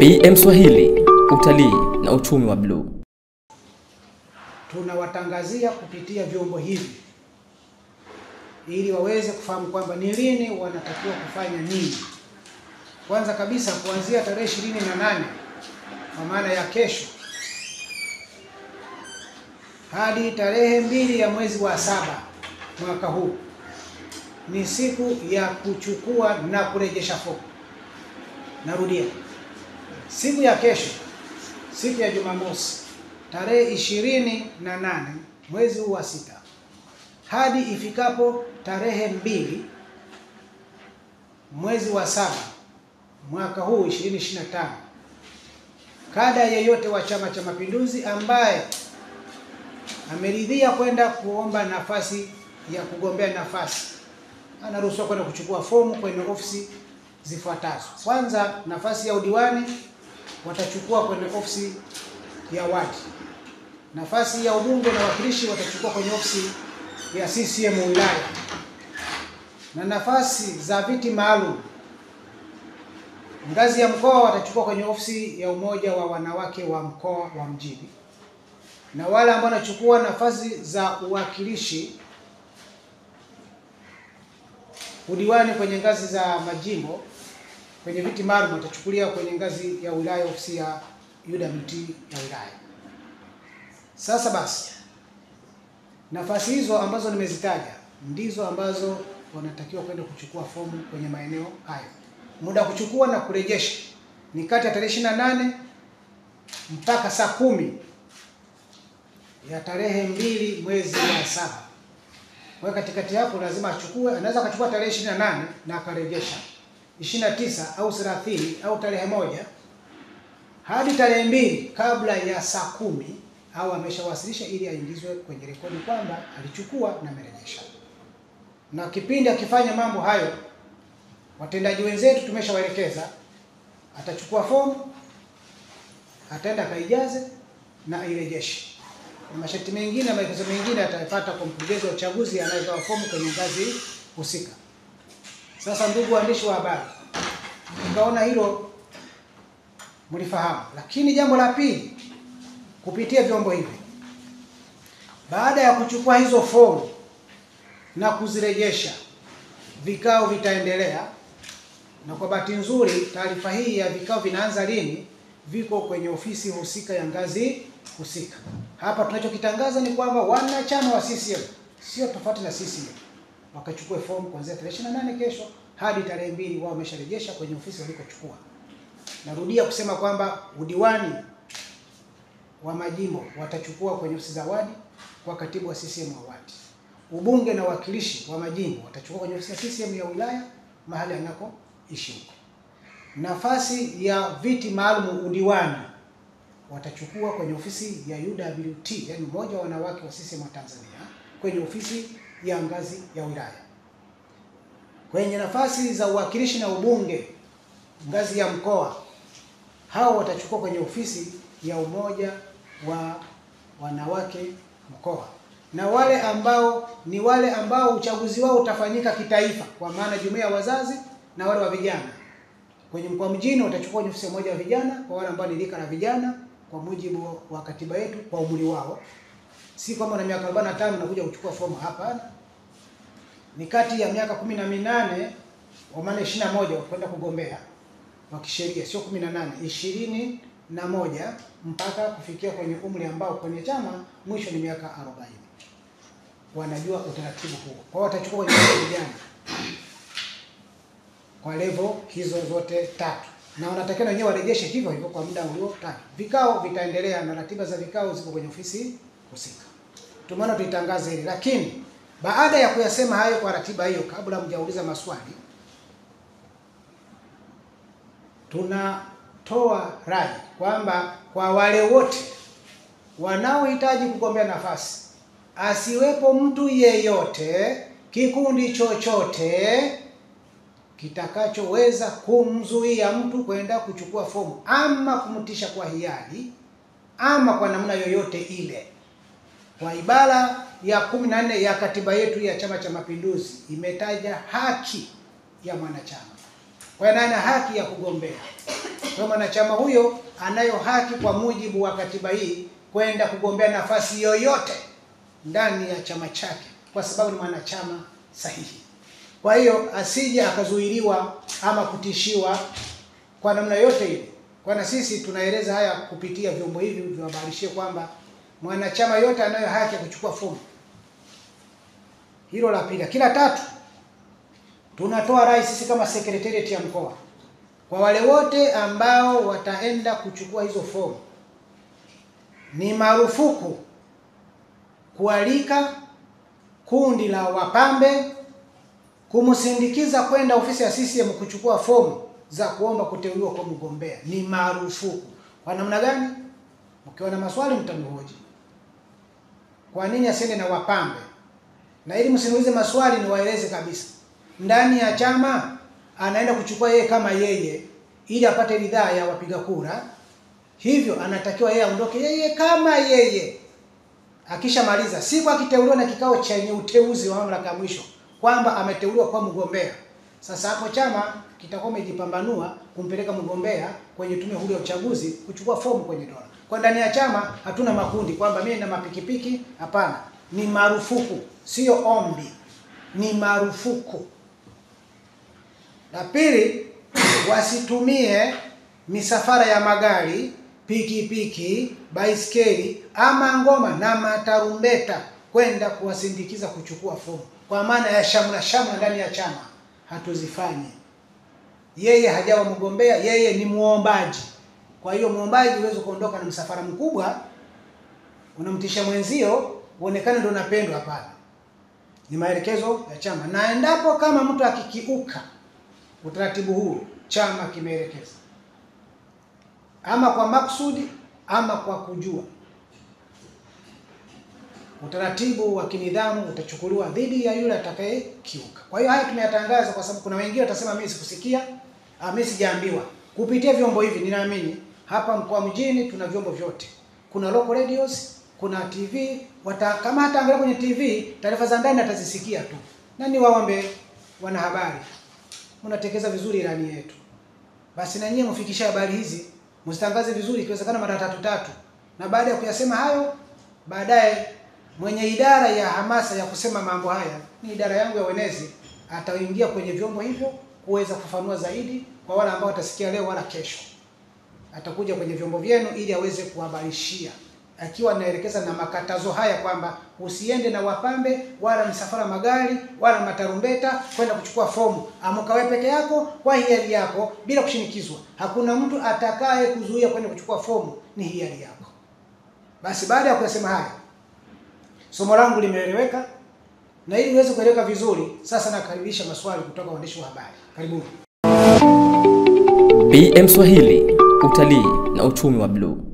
BM Swahili, utalii na uchumi wa bluu. Tunawatangazia kupitia vyombo hivi ili waweze kufahamu kwamba ni lini wanatakiwa kufanya nini. Kwanza kabisa kuanzia tarehe 28 kwa maana ya kesho hadi tarehe 2 ya mwezi wa 7 mwaka huu ni siku ya kuchukua na kurejesha fomu. Narudia, siku ya kesho, siku ya Jumamosi tarehe 28 mwezi wa 6 hadi ifikapo tarehe 2 mwezi wa 7 mwaka huu 2025, kada yeyote wa Chama cha Mapinduzi ambaye ameridhia kwenda kuomba nafasi ya kugombea nafasi anaruhusiwa kwenda kuchukua fomu kwenye ofisi zifuatazo. Kwanza, nafasi ya udiwani watachukua kwenye ofisi ya wadi. Nafasi ya ubunge na wakilishi watachukua kwenye ofisi ya CCM wilaya. Na nafasi za viti maalum ngazi ya mkoa watachukua kwenye ofisi ya umoja wa wanawake wa mkoa wa Mjini. Na wale ambao wanachukua nafasi za uwakilishi udiwani kwenye ngazi za majimbo kwenye viti maalum watachukulia kwenye ngazi ya wilaya, ofisi ya UWT ya wilaya. Sasa basi, nafasi hizo ambazo nimezitaja ndizo ambazo wanatakiwa kwenda kuchukua fomu kwenye maeneo hayo. Muda kuchukua na kurejesha ni kati ya tarehe 28 mpaka saa 10 ya tarehe 2 mwezi wa 7. Kwa katikati hapo lazima achukue, anaweza akachukua tarehe 28 na akarejesha 29 au 30 au tarehe 1 hadi tarehe 2 kabla ya saa 10 au ameshawasilisha ili aingizwe kwenye rekodi kwamba alichukua na amerejesha. Na kipindi akifanya mambo hayo, watendaji wenzetu tumeshawaelekeza, atachukua fomu, ataenda kaijaze na airejeshe. Na masharti mengine na maelekezo mengine atayapata kwa mkurugenzi wa uchaguzi anayetoa fomu kwenye ngazi husika. Sasa ndugu waandishi wa habari, tukaona hilo mlifahamu. Lakini jambo la pili, kupitia vyombo hivi, baada ya kuchukua hizo fomu na kuzirejesha, vikao vitaendelea. Na kwa bahati nzuri taarifa hii ya vikao vinaanza lini viko kwenye ofisi husika ya ngazi husika. Hapa tunachokitangaza ni kwamba wanachama wa CCM sio tofauti na CCM wakachukue fomu kuanzia tarehe 28 kesho hadi tarehe 2 wao wamesharejesha kwenye ofisi walikochukua. Narudia kusema kwamba udiwani wa majimbo watachukua kwenye ofisi za wadi kwa katibu wa CCM wa wadi. Ubunge na wakilishi wa majimbo watachukua kwenye ofisi ya CCM ya wilaya mahali anakoishi huko. Nafasi ya viti maalum udiwani watachukua kwenye ofisi ya UWT, yani umoja wa wanawake wa CCM wa Tanzania, kwenye ofisi ya ngazi ya wilaya. Kwenye nafasi za uwakilishi na ubunge ngazi ya mkoa, hao watachukua kwenye ofisi ya umoja wa wanawake mkoa. Na wale ambao uchaguzi wao utafanyika kitaifa, kwa maana jumuiya ya wazazi na wale wa vijana, kwenye mkoa Mjini watachukua kwenye ofisi ya umoja wa vijana kwa wale ambao ni rika la vijana kwa mujibu wa katiba yetu kwa umri wao. Si kama na miaka 45 nakuja kuchukua fomu, hapana. Ni kati ya miaka 18 kwa maana 21 kwenda kugombea wa kisheria, sio 18, 21 mpaka kufikia kwenye umri ambao kwenye chama mwisho ni miaka 40. Wanajua utaratibu huo. Kwa hiyo watachukua kwenye vijana kwa level hizo zote 3. Na wanatakiwa wenyewe warejeshe hivyo hivyo kwa muda uliotajwa. Vikao vitaendelea na ratiba za vikao ziko kwenye ofisi husika. Tumeona tuitangaze hili, lakini baada ya kuyasema hayo kwa ratiba hiyo, kabla mjauliza maswali, tunatoa rai kwamba kwa wale wote wanaohitaji kugombea nafasi, asiwepo mtu yeyote, kikundi chochote kitakachoweza kumzuia mtu kwenda kuchukua fomu ama kumtisha kwa hiari ama kwa namna yoyote ile. Kwa ibara ya 14 ya katiba yetu ya Chama cha Mapinduzi imetaja haki ya mwanachama. Kwa hiyo ana haki ya kugombea. Kwa mwanachama huyo anayo haki kwa mujibu wa katiba hii kwenda kugombea nafasi yoyote ndani ya chama chake kwa sababu ni mwanachama sahihi. Kwa hiyo asije akazuiliwa ama kutishiwa kwa namna yote ile. Kwa sisi tunaeleza haya kupitia vyombo hivi viwabarishie kwamba mwanachama yote anayo haki ya kuchukua fomu. Hilo la pili. Kila tatu, tunatoa rai sisi kama secretariat ya mkoa kwa wale wote ambao wataenda kuchukua hizo fomu, ni marufuku kualika kundi la wapambe kumsindikiza kwenda ofisi ya CCM kuchukua fomu za kuomba kuteuliwa kwa mgombea. Ni marufuku. Kwa namna gani? Mkiwa na maswali mtanihoji. Kwa nini asiende na wapambe? Na ili msiniulize maswali niwaeleze kabisa. Ndani ya chama anaenda kuchukua yeye kama yeye ili apate ridhaa ya wapiga kura. Hivyo anatakiwa yeye aondoke yeye kama yeye. Akishamaliza siku akiteuliwa na kikao chenye uteuzi wa mamlaka ya mwisho kwamba ameteuliwa kwa mgombea. Sasa hapo chama kitakuwa kimejipambanua kumpeleka mgombea kwenye tume huru ya uchaguzi kuchukua fomu kwenye dola. Kwa ndani ya chama hatuna makundi kwamba mimi na mapikipiki, hapana. Ni marufuku, sio ombi. Ni marufuku. La pili, wasitumie misafara ya magari, pikipiki, baiskeli ama ngoma na matarumbeta kwenda kuwasindikiza kuchukua fomu. Kwa maana ya shamra ndani ya chama hatuzifanyi. Yeye hajawa mgombea, yeye ni muombaji. Kwa hiyo muombaji huwezi kuondoka na msafara mkubwa unamtisha mwenzio uonekane ndio unapendwa, hapana. Ni maelekezo ya chama. Na endapo kama mtu akikiuka utaratibu huu, chama kimeelekeza ama kwa makusudi ama kwa kujua, utaratibu wa kinidhamu utachukuliwa dhidi ya yule atakayekiuka. Kwa hiyo haya tumeyatangaza kwa sababu kuna wengine watasema mimi sikusikia, mimi sijaambiwa. Kupitia vyombo hivi ninaamini hapa mkoa mjini tuna vyombo vyote. Kuna local radios, kuna TV, kama hata angalia kwenye TV, taarifa za ndani atazisikia tu. Na ni waombe wanahabari, mnatekeza vizuri ilani yetu. Basi na nyinyi mfikishe habari hizi, msitangaze vizuri ikiwezekana mara tatu. Na baada ya kuyasema hayo, baadaye mwenye idara ya hamasa ya kusema mambo haya, ni idara yangu ya uenezi, ataingia kwenye vyombo hivyo kuweza kufafanua zaidi kwa wale ambao watasikia leo wala kesho. Atakuja kwenye vyombo vyenu ili aweze kuhabarishia, akiwa anaelekeza na makatazo haya kwamba usiende na wapambe wala msafara magari wala matarumbeta kwenda kuchukua fomu. Amuka wewe peke yako kwa hiari yako bila kushinikizwa. Hakuna mtu atakaye kuzuia kwenda kuchukua fomu, ni hiari yako. Basi baada ya kusema haya, somo langu limeeleweka, na ili uweze kueleweka vizuri, sasa nakaribisha maswali kutoka waandishi wa habari. Karibuni. BM Swahili, utalii na uchumi wa bluu.